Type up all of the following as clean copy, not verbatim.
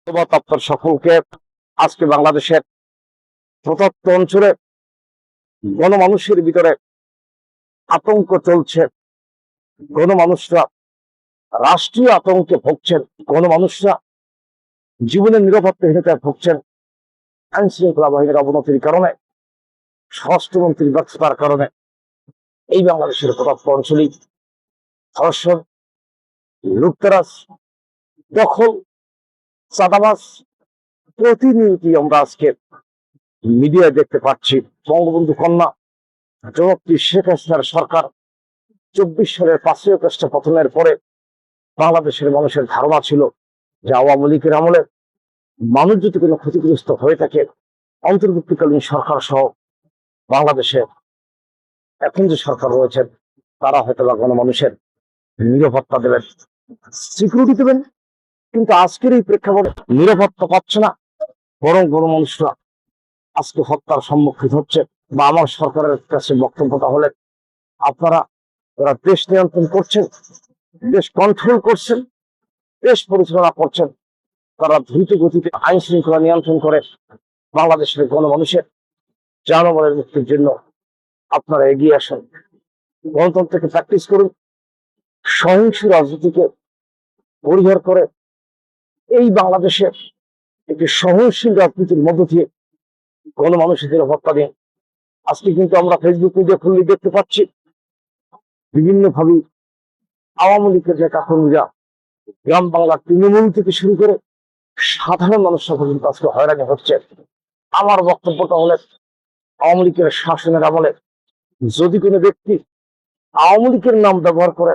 ধন্যবাদ আপনার সকলকে। আজকে বাংলাদেশের প্রত্যন্ত অঞ্চলে গণমানুষের ভিতরে আতঙ্ক চলছে। গণমানুষরা রাষ্ট্রীয় আতঙ্কে ভুগছেন। গণমানুষরা জীবনের নিরাপত্তাহীনতায় ভুগছেন। আইন শৃঙ্খলা বাহিনীর অবনতির কারণে, স্বরাষ্ট্রমন্ত্রীর ব্যর্থতার কারণে এই বাংলাদেশের প্রত্যন্ত অঞ্চলে ধর্ষণ, লুটতরাজ, দখল, চাঁদাবাজ প্রতিনিয়তই আমরা আজকে মিডিয়ায় দেখতে পাচ্ছি। বঙ্গবন্ধু কন্যা জনপ্রি শেখ হাসিনার সরকার 24 সালের 5ই আগস্ট পতনের পরে বাংলাদেশের মানুষের ধারণা ছিল যে আওয়ামী লীগের আমলে মানুষ যদি কোনো ক্ষতিগ্রস্ত হয়ে থাকে, অন্তর্বর্তীকালীন সরকার সহ বাংলাদেশে এখন যে সরকার রয়েছেন তারা হয়তো বা গণমানুষের নিরাপত্তা দেবেন, সিকিউরিটি দেবেন। কিন্তু আজকের এই প্রেক্ষাপটে নিরাপত্তা পাচ্ছে না, বরং গণমানুষরা আজকে হত্যার সম্মুখীন হচ্ছে। বা আমার সরকারের কাছে বক্তব্যটা হলে, আপনারা যারা দেশ নিয়ন্ত্রণ করছেন, দেশ কন্ট্রোল করছেন, দেশ পরিচালনা করছেন, তারা দ্রুত গতিতে আইন শৃঙ্খলা নিয়ন্ত্রণ করে বাংলাদেশের গণমানুষের জনগণের মুক্তির জন্য আপনারা এগিয়ে আসেন। গণতন্ত্রকে প্র্যাকটিস করুন, সহিংস রাজনীতিকে পরিহার করে এই বাংলাদেশে একটি সহনশীল রাজনীতির মধ্য দিয়ে গণমানুষের নিরাপত্তা দিন। আজকে কিন্তু আমরা ফেসবুক মিডিয়া খুললে দেখতে পাচ্ছি বিভিন্নভাবে আওয়ামী লীগের নেতা কর্মীরা গ্রাম বাংলার তৃণমূল থেকে শুরু করে সাধারণ মানুষরা পর্যন্ত আজকে হয়রানি হচ্ছে। আমার বক্তব্যটা হলে, আওয়ামী লীগের শাসনের আমলে যদি কোনো ব্যক্তি আওয়ামী লীগের নাম ব্যবহার করে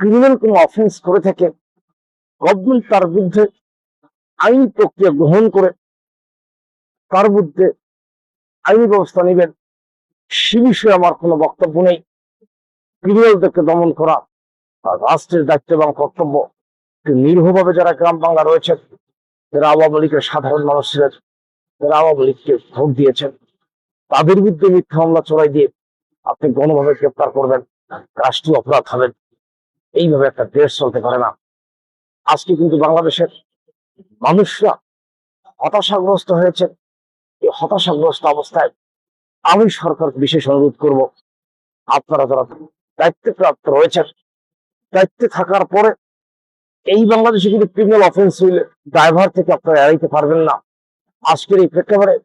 ক্রিমিনাল কোনো অফেন্স করে থাকে, গভর্নমেন্ট তার বিরুদ্ধে আইনি প্রক্রিয়া গ্রহণ করে তার বিরুদ্ধে আইনি ব্যবস্থা নেবেন। সে বিষয়ে আমার কোনো বক্তব্য নেই। ক্রিমিনালদেরকে দমন করা রাষ্ট্রের দায়িত্ব এবং কর্তব্য। নিরীহভাবে যারা গ্রাম বাংলা রয়েছেন, যারা আওয়ামী লীগের সাধারণ মানুষ ছিলেন, যারা আওয়ামী লীগকে ভোট দিয়েছেন, তাদের বিরুদ্ধে মিথ্যা মামলা চড়াই দিয়ে আপনি গণভাবে গ্রেপ্তার করবেন, রাষ্ট্রীয় অপরাধ হবেন। এইভাবে একটা দেশ চলতে পারে না। আজকে কিন্তু বাংলাদেশের মানুষরা হতাশাগ্রস্ত হয়েছে। এই হতাশাগ্রস্ত অবস্থায় আমি সরকার বিশেষ অনুরোধ করব, আপনারা যারা দায়িত্বে প্রাপ্ত রয়েছেন, দায়িত্বে থাকার পরে এই বাংলাদেশে কিন্তু ক্রিমিনাল অফেন্স হইলে ড্রাইভার থেকে আপনারা এড়াইতে পারবেন না। আজকের এই প্রেক্ষাপটে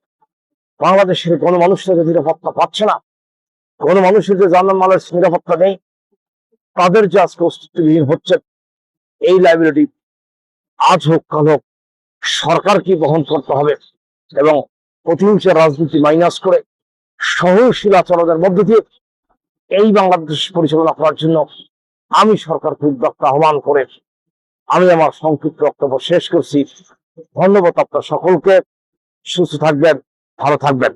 বাংলাদেশের গণমানুষরা যে নিরাপত্তা পাচ্ছে না, গণমানুষের যে জানমালের নিরাপত্তা নেই, তাদের যে আজকে অস্তিত্ববিহীন হচ্ছে, এই লাইবিলিটি আজ হোক কাল হোক সরকারকে বহন করতে হবে। এবং প্রতিহিংসা রাজনীতি মাইনাস করে সহনশীল আচরণের মধ্য দিয়ে এই বাংলাদেশ পরিচালনা করার জন্য আমি সরকারকে উদ্যোক্তা আহ্বান করে আমি আমার সংক্ষিপ্ত বক্তব্য শেষ করছি। ধন্যবাদ আপনার সকলকে। সুস্থ থাকবেন, ভালো থাকবেন।